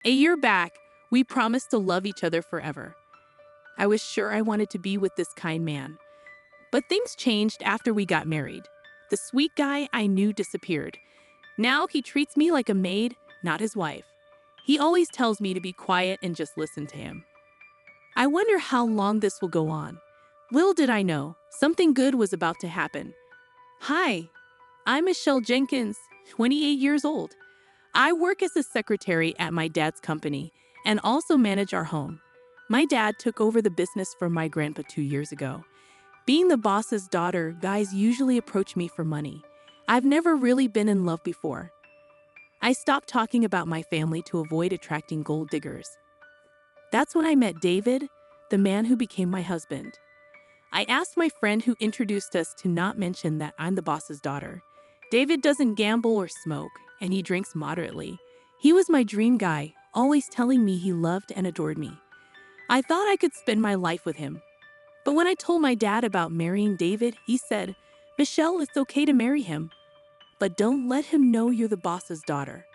A year back, we promised to love each other forever. I was sure I wanted to be with this kind man. But things changed after we got married. The sweet guy I knew disappeared. Now he treats me like a maid, not his wife. He always tells me to be quiet and just listen to him. I wonder how long this will go on. Little did I know, something good was about to happen. Hi, I'm Michelle Jenkins, 28 years old. I work as a secretary at my dad's company and also manage our home. My dad took over the business from my grandpa 2 years ago. Being the boss's daughter, guys usually approach me for money. I've never really been in love before. I stopped talking about my family to avoid attracting gold diggers. That's when I met David, the man who became my husband. I asked my friend who introduced us to not mention that I'm the boss's daughter. David doesn't gamble or smoke, and he drinks moderately. He was my dream guy, always telling me he loved and adored me. I thought I could spend my life with him. But when I told my dad about marrying David, he said, "Michelle, it's okay to marry him, but don't let him know you're the boss's daughter."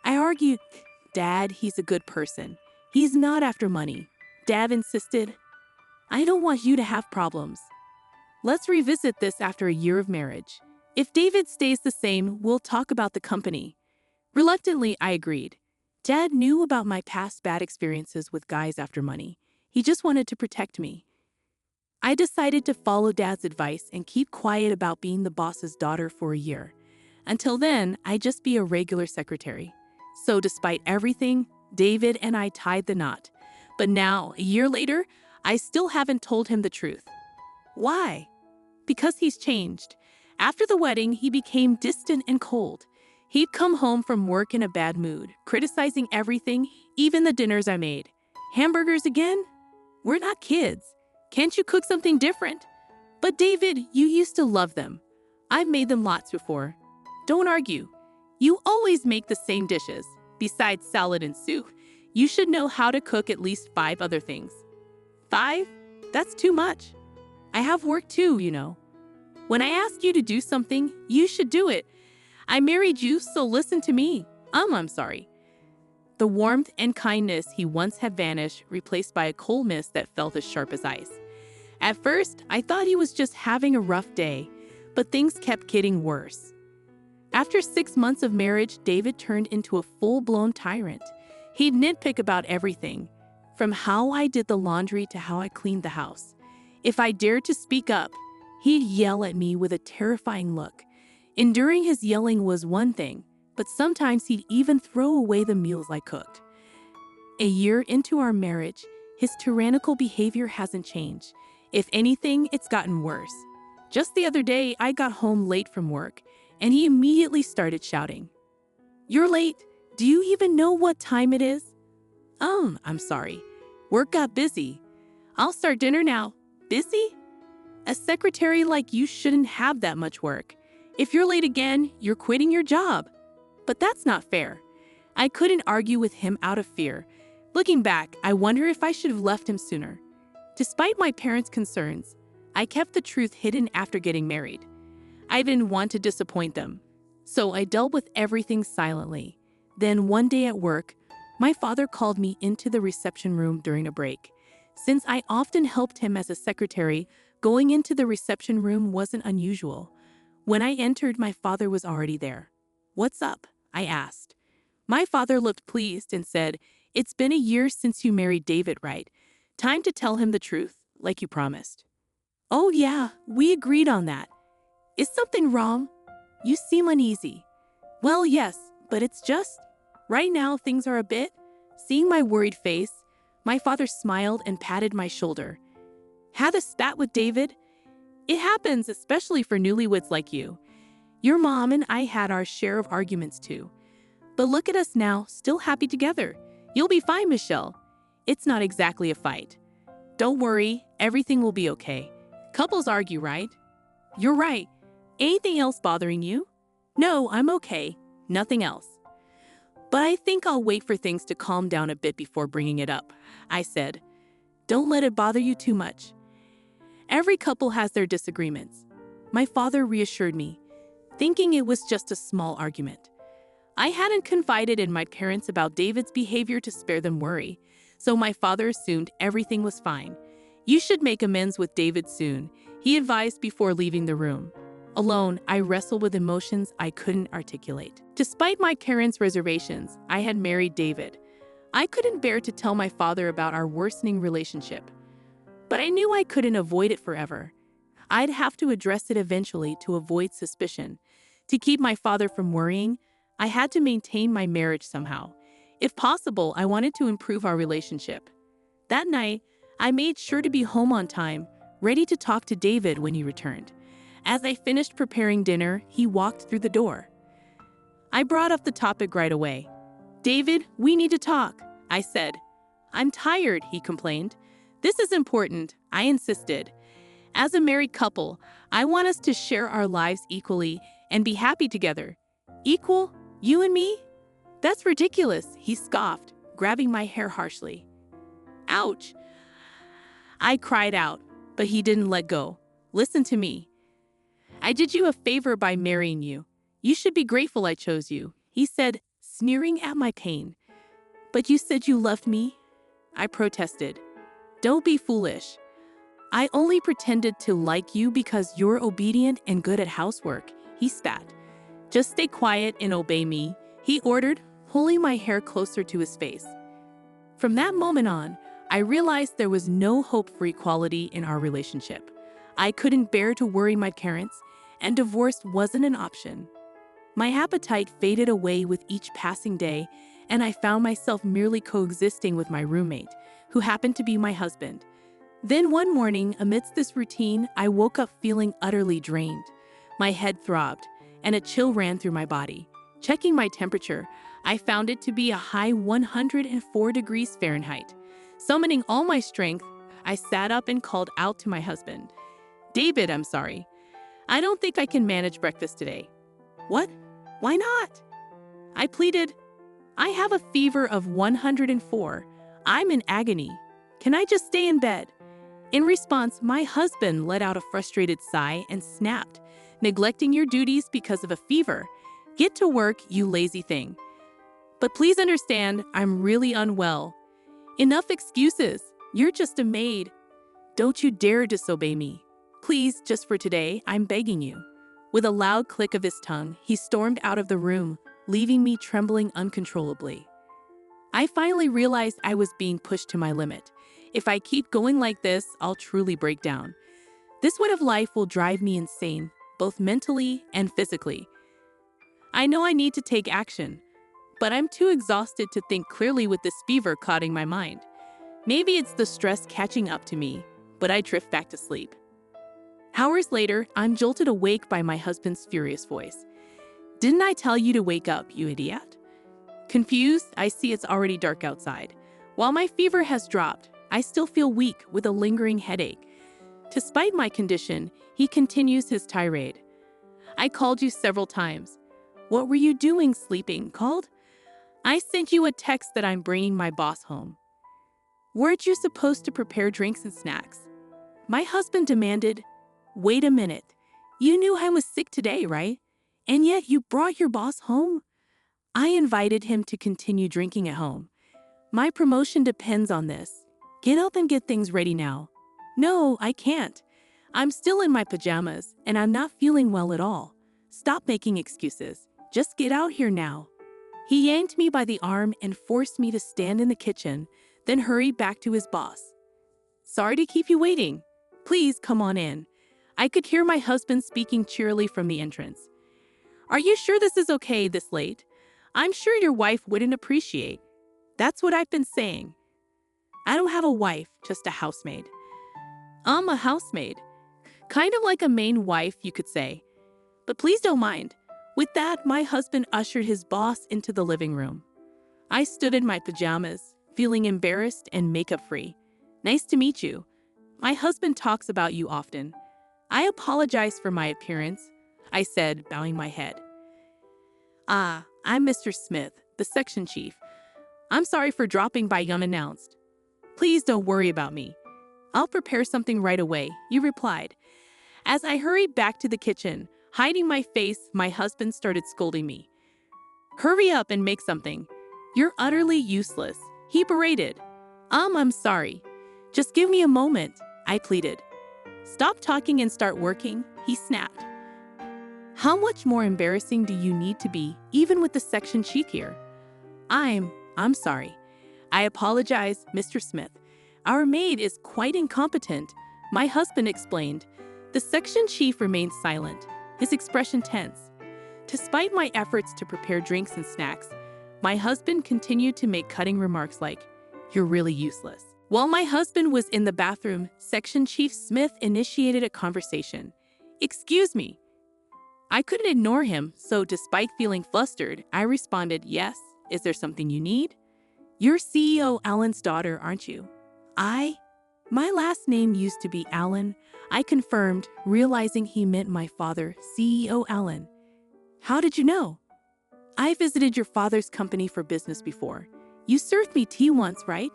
I argued, "Dad, he's a good person. He's not after money." Dad insisted, "I don't want you to have problems. Let's revisit this after a year of marriage. If David stays the same, we'll talk about the company." Reluctantly, I agreed. Dad knew about my past bad experiences with guys after money. He just wanted to protect me. I decided to follow Dad's advice and keep quiet about being the boss's daughter for a year. Until then, I'd just be a regular secretary. So despite everything, David and I tied the knot. But now, a year later, I still haven't told him the truth. Why? Because he's changed. After the wedding, he became distant and cold. He'd come home from work in a bad mood, criticizing everything, even the dinners I made. "Hamburgers again? We're not kids. Can't you cook something different?" "But David, you used to love them. I've made them lots before." "Don't argue. You always make the same dishes. Besides salad and soup, you should know how to cook at least 5 other things." 5? That's too much. I have work too, you know. When I ask you to do something, you should do it. I married you, so listen to me. I'm sorry. The warmth and kindness he once had vanished, replaced by a cold mist that felt as sharp as ice. At first, I thought he was just having a rough day, but things kept getting worse. After 6 months of marriage, David turned into a full-blown tyrant. He'd nitpick about everything, from how I did the laundry to how I cleaned the house. If I dared to speak up, he'd yell at me with a terrifying look. Enduring his yelling was one thing, but sometimes he'd even throw away the meals I cooked. A year into our marriage, his tyrannical behavior hasn't changed. If anything, it's gotten worse. Just the other day, I got home late from work, and he immediately started shouting, "You're late. Do you even know what time it is?" I'm sorry. Work got busy. I'll start dinner now." Busy? A secretary like you shouldn't have that much work. If you're late again, you're quitting your job. But that's not fair. I couldn't argue with him out of fear. Looking back, I wonder if I should have left him sooner. Despite my parents' concerns, I kept the truth hidden after getting married. I didn't want to disappoint them, so I dealt with everything silently. Then one day at work, my father called me into the reception room during a break. Since I often helped him as a secretary, going into the reception room wasn't unusual. When I entered, my father was already there. "What's up?" I asked. My father looked pleased and said, "It's been a year since you married David, right? Time to tell him the truth, like you promised." "Oh yeah, we agreed on that. Is something wrong? You seem uneasy." "Well, yes, but it's just, right now things are a bit." Seeing my worried face, my father smiled and patted my shoulder. "Had a spat with David? It happens, especially for newlyweds like you. Your mom and I had our share of arguments too. But look at us now, still happy together. You'll be fine, Michelle. It's not exactly a fight. Don't worry, everything will be okay. Couples argue, right?" "You're right. Anything else bothering you?" "No, I'm okay. Nothing else." "But I think I'll wait for things to calm down a bit before bringing it up," I said. "Don't let it bother you too much. Every couple has their disagreements." My father reassured me, thinking it was just a small argument. I hadn't confided in my parents about David's behavior to spare them worry, so my father assumed everything was fine. You should make amends with David soon, he advised before leaving the room. Alone, I wrestled with emotions I couldn't articulate. Despite my parents' reservations, I had married David. I couldn't bear to tell my father about our worsening relationship. But I knew I couldn't avoid it forever. I'd have to address it eventually to avoid suspicion. To keep my father from worrying, I had to maintain my marriage somehow. If possible, I wanted to improve our relationship. That night, I made sure to be home on time, ready to talk to David when he returned. As I finished preparing dinner, he walked through the door. I brought up the topic right away. "David, we need to talk," I said. "I'm tired," he complained. "This is important," I insisted. "As a married couple, I want us to share our lives equally and be happy together." "Equal? You and me? That's ridiculous," he scoffed, grabbing my hair harshly. "Ouch!" I cried out, but he didn't let go. "Listen to me. I did you a favor by marrying you. You should be grateful I chose you," he said, sneering at my pain. "But you said you loved me," I protested. "Don't be foolish. I only pretended to like you because you're obedient and good at housework," he spat. "Just stay quiet and obey me," he ordered, pulling my hair closer to his face. From that moment on, I realized there was no hope for equality in our relationship. I couldn't bear to worry my parents, and divorce wasn't an option. My appetite faded away with each passing day, and I found myself merely coexisting with my roommate, who happened to be my husband. Then one morning, amidst this routine, I woke up feeling utterly drained. My head throbbed, and a chill ran through my body. Checking my temperature, I found it to be a high 104 degrees Fahrenheit. Summoning all my strength, I sat up and called out to my husband. "David, I'm sorry. I don't think I can manage breakfast today." "What? Why not?" I pleaded. "I have a fever of 104. I'm in agony. Can I just stay in bed?" In response, my husband let out a frustrated sigh and snapped. "Neglecting your duties because of a fever? Get to work, you lazy thing. But please understand, I'm really unwell. Enough excuses. You're just a maid. Don't you dare disobey me. Please, just for today, I'm begging you." With a loud click of his tongue, he stormed out of the room, leaving me trembling uncontrollably. I finally realized I was being pushed to my limit. If I keep going like this, I'll truly break down. This way of life will drive me insane, both mentally and physically. I know I need to take action, but I'm too exhausted to think clearly with this fever clouding my mind. Maybe it's the stress catching up to me, but I drift back to sleep. Hours later, I'm jolted awake by my husband's furious voice. "Didn't I tell you to wake up, you idiot?" Confused, I see it's already dark outside. While my fever has dropped, I still feel weak with a lingering headache. Despite my condition, he continues his tirade. "I called you several times. What were you doing sleeping? Called? I sent you a text that I'm bringing my boss home. Weren't you supposed to prepare drinks and snacks?" My husband demanded. "Wait a minute. You knew I was sick today, right? And yet you brought your boss home?" I invited him to continue drinking at home. "My promotion depends on this. Get up and get things ready now." "No, I can't. I'm still in my pajamas, and I'm not feeling well at all. Stop making excuses. Just get out here now." He yanked me by the arm and forced me to stand in the kitchen, then hurried back to his boss. "Sorry to keep you waiting. Please come on in." I could hear my husband speaking cheerily from the entrance. "Are you sure this is okay this late? I'm sure your wife wouldn't appreciate." "That's what I've been saying. I don't have a wife, just a housemaid." "I'm a housemaid. Kind of like a main wife, you could say. But please don't mind." With that, my husband ushered his boss into the living room. I stood in my pajamas, feeling embarrassed and makeup-free. "Nice to meet you. My husband talks about you often." "I apologize for my appearance," I said, bowing my head. "Ah, I'm Mr. Smith, the section chief. I'm sorry for dropping by unannounced." "Please don't worry about me. I'll prepare something right away," you replied. As I hurried back to the kitchen, hiding my face, my husband started scolding me. Hurry up and make something. You're utterly useless, he berated. I'm sorry. Just give me a moment, I pleaded. Stop talking and start working, he snapped. How much more embarrassing do you need to be, even with the section chief here? I'm sorry. I apologize, Mr. Smith. Our maid is quite incompetent, my husband explained. The section chief remained silent, his expression tense. Despite my efforts to prepare drinks and snacks, my husband continued to make cutting remarks like, "You're really useless." While my husband was in the bathroom, Section Chief Smith initiated a conversation. "Excuse me." I couldn't ignore him, so despite feeling flustered, I responded, "Yes, is there something you need?" "You're CEO Allen's daughter, aren't you?" My last name used to be Allen, I confirmed, realizing he meant my father, CEO Allen. "How did you know?" "I visited your father's company for business before. You served me tea once, right?"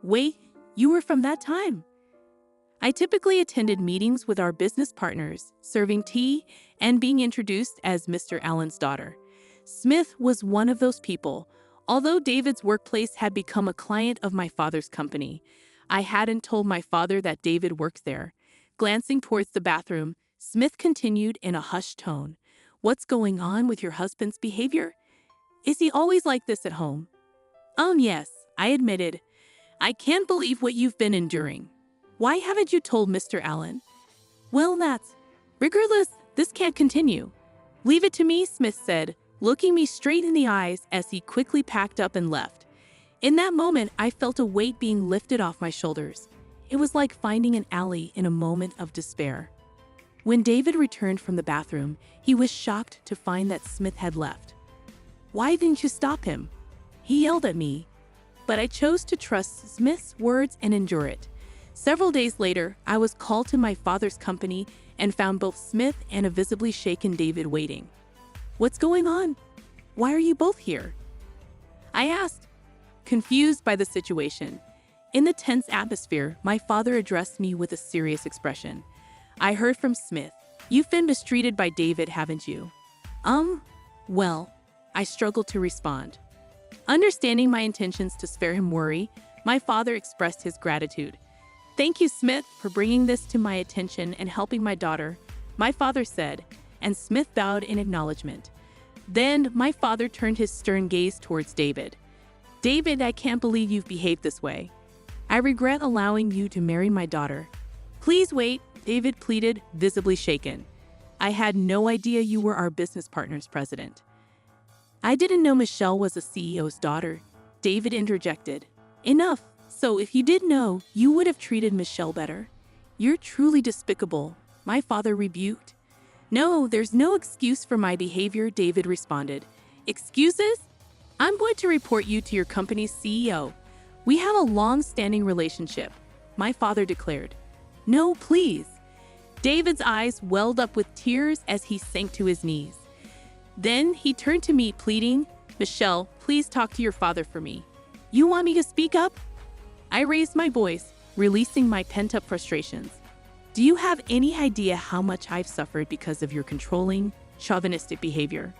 "Wait, you were from that time?" I typically attended meetings with our business partners, serving tea and being introduced as Mr. Allen's daughter. Smith was one of those people. Although David's workplace had become a client of my father's company, I hadn't told my father that David worked there. Glancing towards the bathroom, Smith continued in a hushed tone. "What's going on with your husband's behavior? Is he always like this at home?" Yes, I admitted. "I can't believe what you've been enduring. Why haven't you told Mr. Allen?" "Well, regardless, this can't continue." "Leave it to me," Smith said, looking me straight in the eyes as he quickly packed up and left. In that moment, I felt a weight being lifted off my shoulders. It was like finding an ally in a moment of despair. When David returned from the bathroom, he was shocked to find that Smith had left. "Why didn't you stop him?" he yelled at me. But I chose to trust Smith's words and endure it. Several days later, I was called to my father's company and found both Smith and a visibly shaken David waiting. "What's going on? Why are you both here?" I asked, confused by the situation. In the tense atmosphere, my father addressed me with a serious expression. "I heard from Smith. You've been mistreated by David, haven't you?" Well, I struggled to respond. Understanding my intentions to spare him worry, my father expressed his gratitude. "Thank you, Smith, for bringing this to my attention and helping my daughter," my father said, and Smith bowed in acknowledgement. Then my father turned his stern gaze towards David. "David, I can't believe you've behaved this way. I regret allowing you to marry my daughter." "Please wait," David pleaded, visibly shaken. "I had no idea you were our business partner's president." "I didn't know Michelle was a CEO's daughter," David interjected. "Enough. So if you did know, you would have treated Michelle better." "You're truly despicable," my father rebuked. "No, there's no excuse for my behavior," David responded. "Excuses? I'm going to report you to your company's CEO. We have a long-standing relationship," my father declared. "No, please." David's eyes welled up with tears as he sank to his knees. Then he turned to me, pleading, "Michelle, please talk to your father for me." "You want me to speak up?" I raised my voice, releasing my pent-up frustrations. "Do you have any idea how much I've suffered because of your controlling, chauvinistic behavior?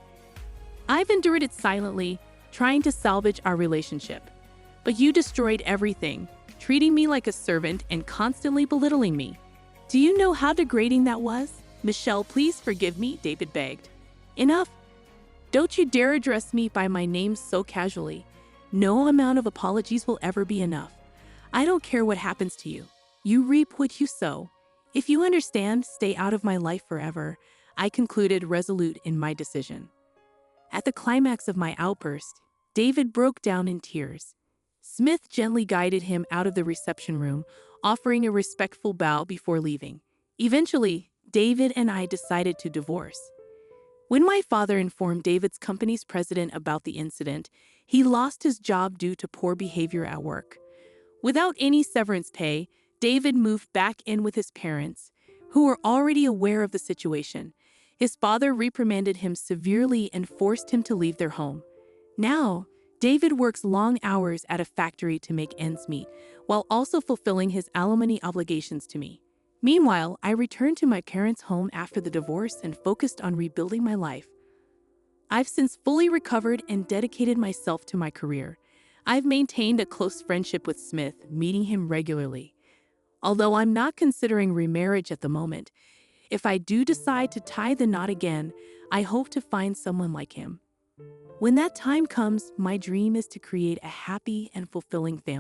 I've endured it silently, trying to salvage our relationship. But you destroyed everything, treating me like a servant and constantly belittling me. Do you know how degrading that was?" "Michelle, please forgive me," David begged. "Enough. Don't you dare address me by my name so casually. No amount of apologies will ever be enough. I don't care what happens to you. You reap what you sow. If you understand, stay out of my life forever," I concluded, resolute in my decision. At the climax of my outburst, David broke down in tears. Smith gently guided him out of the reception room, offering a respectful bow before leaving. Eventually, David and I decided to divorce. When my father informed David's company's president about the incident, he lost his job due to poor behavior at work. Without any severance pay, David moved back in with his parents, who were already aware of the situation. His father reprimanded him severely and forced him to leave their home. Now, David works long hours at a factory to make ends meet, while also fulfilling his alimony obligations to me. Meanwhile, I returned to my parents' home after the divorce and focused on rebuilding my life. I've since fully recovered and dedicated myself to my career. I've maintained a close friendship with Smith, meeting him regularly. Although I'm not considering remarriage at the moment, if I do decide to tie the knot again, I hope to find someone like him. When that time comes, my dream is to create a happy and fulfilling family.